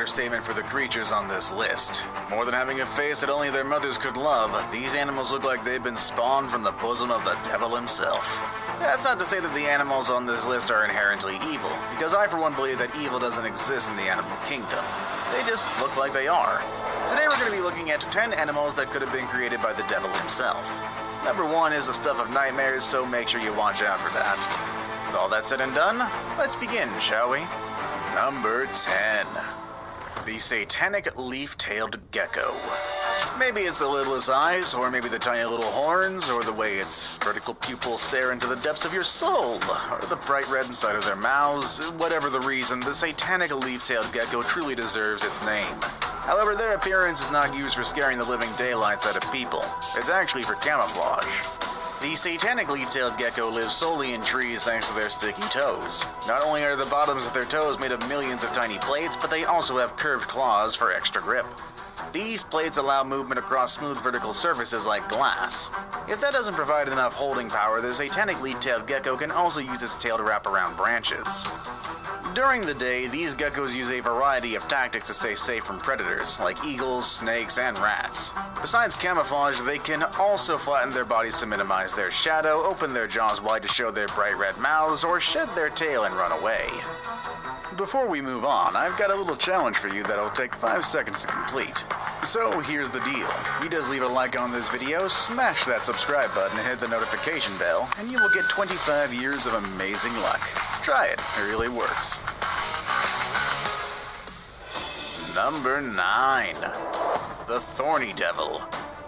understatement for the creatures on this list. More than having a face that only their mothers could love, these animals look like they've been spawned from the bosom of the devil himself. That's not to say that the animals on this list are inherently evil, because I for one believe that evil doesn't exist in the animal kingdom. They just look like they are. Today we're going to be looking at 10 animals that could have been created by the devil himself. Number 1 is the stuff of nightmares, so make sure you watch out for that. With all that said and done, let's begin, shall we? Number 10. The Satanic Leaf-Tailed Gecko. Maybe it's the littlest eyes, or maybe the tiny little horns, or the way its vertical pupils stare into the depths of your soul, or the bright red inside of their mouths. Whatever the reason, the Satanic Leaf-Tailed Gecko truly deserves its name. However, their appearance is not used for scaring the living daylights out of people. It's actually for camouflage. The Satanic Leaf-Tailed Gecko lives solely in trees thanks to their sticky toes. Not only are the bottoms of their toes made of millions of tiny plates, but they also have curved claws for extra grip. These plates allow movement across smooth vertical surfaces like glass. If that doesn't provide enough holding power, the Satanic Leaf-Tailed Gecko can also use its tail to wrap around branches. During the day, these geckos use a variety of tactics to stay safe from predators, like eagles, snakes, and rats. Besides camouflage, they can also flatten their bodies to minimize their shadow, open their jaws wide to show their bright red mouths, or shed their tail and run away. Before we move on, I've got a little challenge for you that'll take 5 seconds to complete. So here's the deal. You just leave a like on this video, smash that subscribe button and hit the notification bell, and you will get 25 years of amazing luck. Try it really works. Number 9. The Thorny Devil.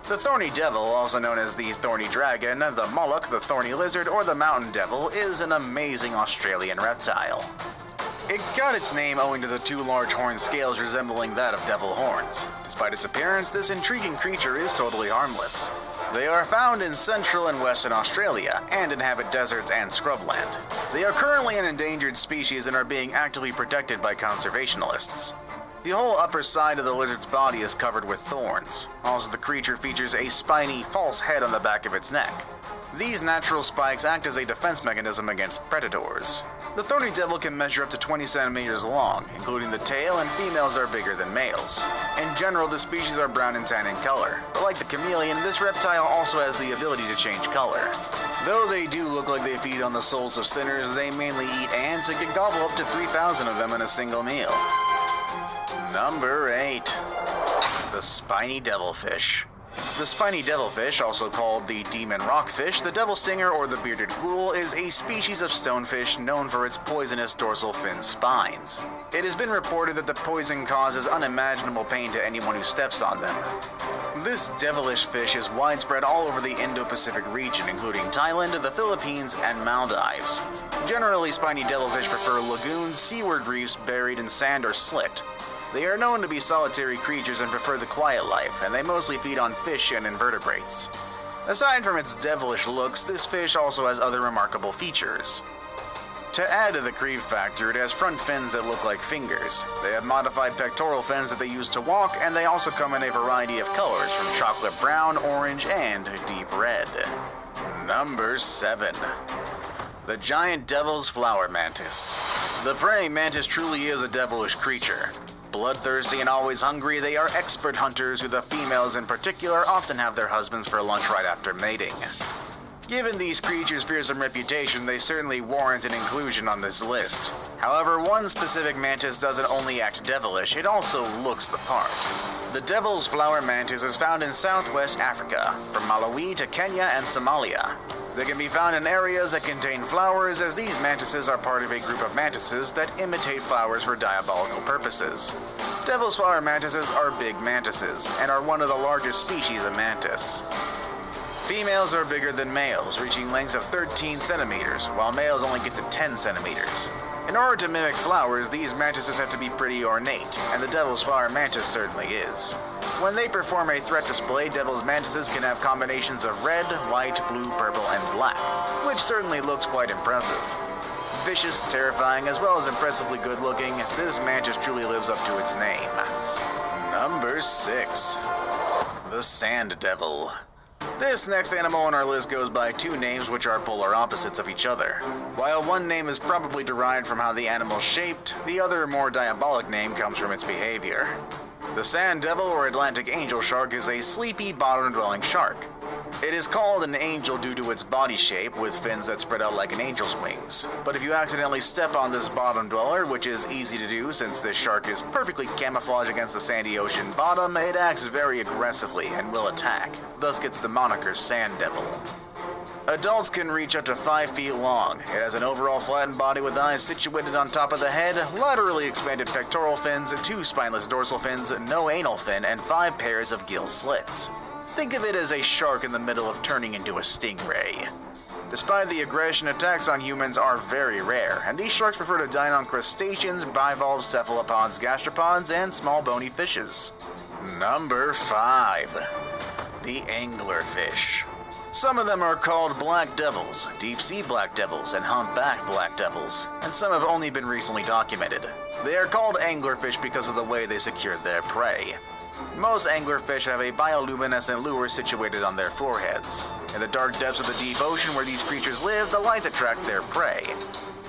The Thorny Devil, also known as the Thorny Dragon, the Moloch, the Thorny Lizard, or the Mountain Devil, is an amazing Australian reptile. It got its name owing to the 2 large horned scales resembling that of devil horns. Despite its appearance, this intriguing creature is totally harmless. They are found in Central and Western Australia, and inhabit deserts and scrubland. They are currently an endangered species and are being actively protected by conservationists. The whole upper side of the lizard's body is covered with thorns. Also, the creature features a spiny, false head on the back of its neck. These natural spikes act as a defense mechanism against predators. The Thorny Devil can measure up to 20 centimeters long, including the tail, and females are bigger than males. In general, the species are brown and tan in color, but like the chameleon, this reptile also has the ability to change color. Though they do look like they feed on the souls of sinners, they mainly eat ants and can gobble up to 3,000 of them in a single meal. Number 8. The Spiny Devilfish. The spiny devilfish, also called the demon rockfish, the devil stinger, or the bearded ghoul, is a species of stonefish known for its poisonous dorsal fin spines. It has been reported that the poison causes unimaginable pain to anyone who steps on them. This devilish fish is widespread all over the Indo-Pacific region, including Thailand, the Philippines, and Maldives. Generally, spiny devilfish prefer lagoons, seaward reefs buried in sand or slick. They are known to be solitary creatures and prefer the quiet life, and they mostly feed on fish and invertebrates. Aside from its devilish looks, this fish also has other remarkable features. To add to the creep factor, it has front fins that look like fingers. They have modified pectoral fins that they use to walk, and they also come in a variety of colors, from chocolate brown, orange, and deep red. Number 7. The Giant Devil's Flower Mantis. The praying mantis truly is a devilish creature. Bloodthirsty and always hungry, they are expert hunters who, the females in particular, often have their husbands for lunch right after mating. Given these creatures' fearsome reputation, they certainly warrant an inclusion on this list. However, one specific mantis doesn't only act devilish, it also looks the part. The Devil's Flower Mantis is found in southwest Africa, from Malawi to Kenya and Somalia. They can be found in areas that contain flowers, as these mantises are part of a group of mantises that imitate flowers for diabolical purposes. Devil's flower mantises are big mantises, and are one of the largest species of mantis. Females are bigger than males, reaching lengths of 13 centimeters, while males only get to 10 centimeters. In order to mimic flowers, these mantises have to be pretty ornate, and the devil's flower mantis certainly is. When they perform a threat display, devil's mantises can have combinations of red, white, blue, purple, and black, which certainly looks quite impressive. Vicious, terrifying, as well as impressively good-looking, this mantis truly lives up to its name. Number 6. The Sand Devil. This next animal on our list goes by two names which are polar opposites of each other. While one name is probably derived from how the animal is shaped, the other, more diabolic name comes from its behavior. The sand devil or Atlantic angel shark is a sleepy, bottom-dwelling shark. It is called an angel due to its body shape, with fins that spread out like an angel's wings. But if you accidentally step on this bottom dweller, which is easy to do since this shark is perfectly camouflaged against the sandy ocean bottom, it acts very aggressively and will attack, thus gets the moniker Sand Devil. Adults can reach up to 5 feet long. It has an overall flattened body with eyes situated on top of the head, laterally expanded pectoral fins, 2 spineless dorsal fins, no anal fin, and 5 pairs of gill slits. Think of it as a shark in the middle of turning into a stingray. Despite the aggression, attacks on humans are very rare, and these sharks prefer to dine on crustaceans, bivalves, cephalopods, gastropods, and small bony fishes. Number 5. The anglerfish. Some of them are called black devils, deep-sea black devils, and humpback black devils, and some have only been recently documented. They are called anglerfish because of the way they secure their prey. Most anglerfish have a bioluminescent lure situated on their foreheads. In the dark depths of the deep ocean where these creatures live, the lights attract their prey.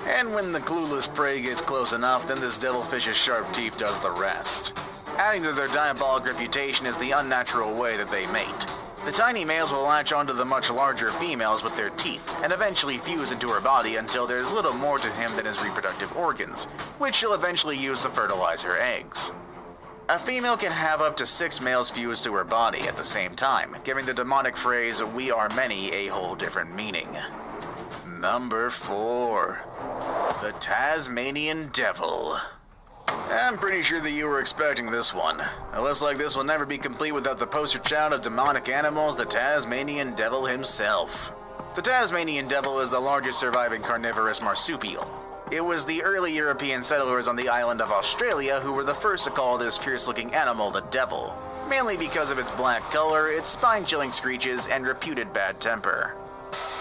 And when the clueless prey gets close enough, then this devilfish's sharp teeth does the rest. Adding to their diabolic reputation is the unnatural way that they mate. The tiny males will latch onto the much larger females with their teeth, and eventually fuse into her body until there's little more to him than his reproductive organs, which she'll eventually use to fertilize her eggs. A female can have up to 6 males fused to her body at the same time, giving the demonic phrase, "we are many," a whole different meaning. Number 4. The Tasmanian Devil. I'm pretty sure that you were expecting this one. A list like this will never be complete without the poster child of demonic animals, the Tasmanian Devil himself. The Tasmanian Devil is the largest surviving carnivorous marsupial. It was the early European settlers on the island of Australia who were the first to call this fierce-looking animal the devil, mainly because of its black color, its spine-chilling screeches, and reputed bad temper.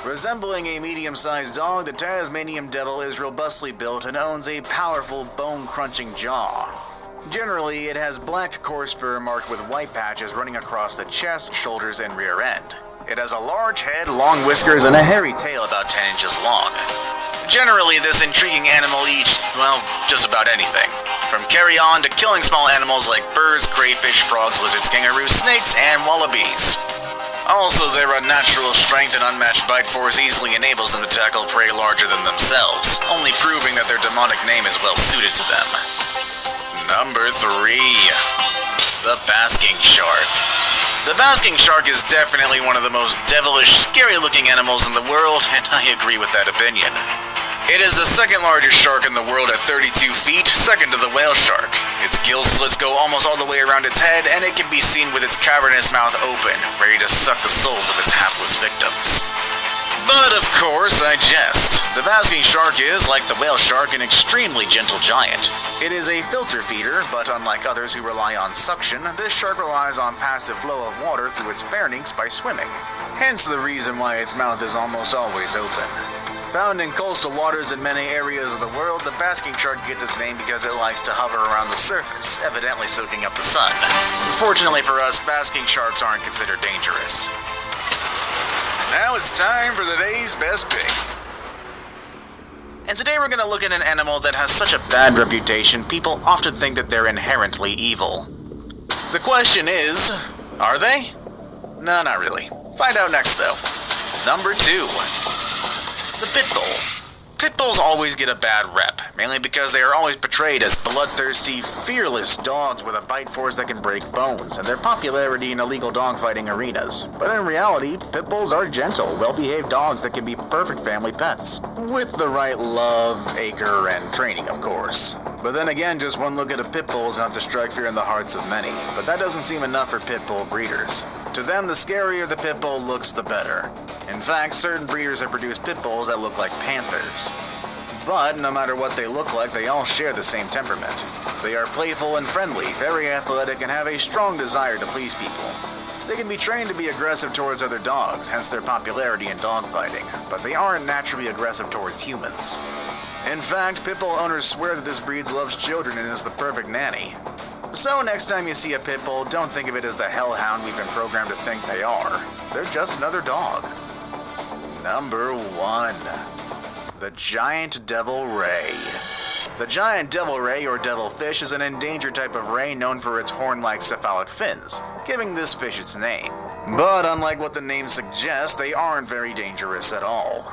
Resembling a medium-sized dog, the Tasmanian Devil is robustly built and owns a powerful, bone-crunching jaw. Generally, it has black coarse fur marked with white patches running across the chest, shoulders, and rear end. It has a large head, long whiskers, and a hairy tail about 10 inches long. Generally, this intriguing animal eats, well, just about anything. From carrion to killing small animals like birds, crayfish, frogs, lizards, kangaroos, snakes, and wallabies. Also, their unnatural strength and unmatched bite force easily enables them to tackle prey larger than themselves, only proving that their demonic name is well suited to them. Number 3. The Basking Shark. The basking shark is definitely one of the most devilish, scary-looking animals in the world, and I agree with that opinion. It is the second largest shark in the world at 32 feet, second to the whale shark. Its gill slits go almost all the way around its head, and it can be seen with its cavernous mouth open, ready to suck the souls of its hapless victims. But of course, I jest. The basking shark is, like the whale shark, an extremely gentle giant. It is a filter feeder, but unlike others who rely on suction, this shark relies on passive flow of water through its pharynx by swimming. Hence the reason why its mouth is almost always open. Found in coastal waters in many areas of the world, the basking shark gets its name because it likes to hover around the surface, evidently soaking up the sun. Fortunately for us, basking sharks aren't considered dangerous. Now it's time for the day's best pick. And today we're going to look at an animal that has such a bad reputation, people often think that they're inherently evil. The question is, are they? No, not really. Find out next, though. Number 2. The pit bull. Pit bulls always get a bad rep, mainly because they are always portrayed as bloodthirsty, fearless dogs with a bite force that can break bones, and their popularity in illegal dogfighting arenas. But in reality, pit bulls are gentle, well-behaved dogs that can be perfect family pets. With the right love, acre, and training, of course. But then again, just one look at a pit bull is enough to strike fear in the hearts of many. But that doesn't seem enough for pit bull breeders. To them, the scarier the pit bull looks, the better. In fact, certain breeders have produced pit bulls that look like panthers. But no matter what they look like, they all share the same temperament. They are playful and friendly, very athletic, and have a strong desire to please people. They can be trained to be aggressive towards other dogs, hence their popularity in dogfighting, but they aren't naturally aggressive towards humans. In fact, pit bull owners swear that this breed loves children and is the perfect nanny. So next time you see a pit bull, don't think of it as the hellhound we've been programmed to think they are. They're just another dog. Number 1. The Giant Devil Ray. The giant devil ray or devilfish is an endangered type of ray known for its horn-like cephalic fins, giving this fish its name. But unlike what the name suggests, they aren't very dangerous at all.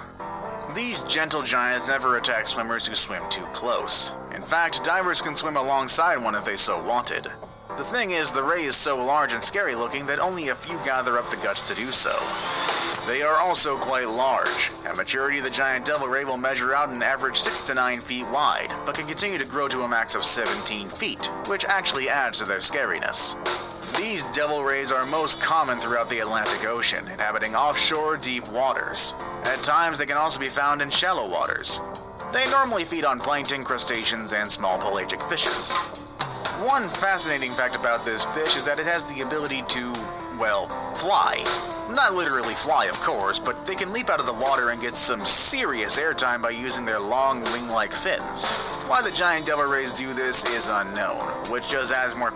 These gentle giants never attack swimmers who swim too close. In fact, divers can swim alongside one if they so wanted. The thing is, the ray is so large and scary looking that only a few gather up the guts to do so. They are also quite large. At maturity, the giant devil ray will measure out an average 6 to 9 feet wide, but can continue to grow to a max of 17 feet, which actually adds to their scariness. These devil rays are most common throughout the Atlantic Ocean, inhabiting offshore deep waters. At times, they can also be found in shallow waters. They normally feed on plankton, crustaceans, and small pelagic fishes. One fascinating fact about this fish is that it has the ability to, well, fly. Not literally fly, of course, but they can leap out of the water and get some serious airtime by using their long wing-like fins. Why the giant devil rays do this is unknown, which just adds more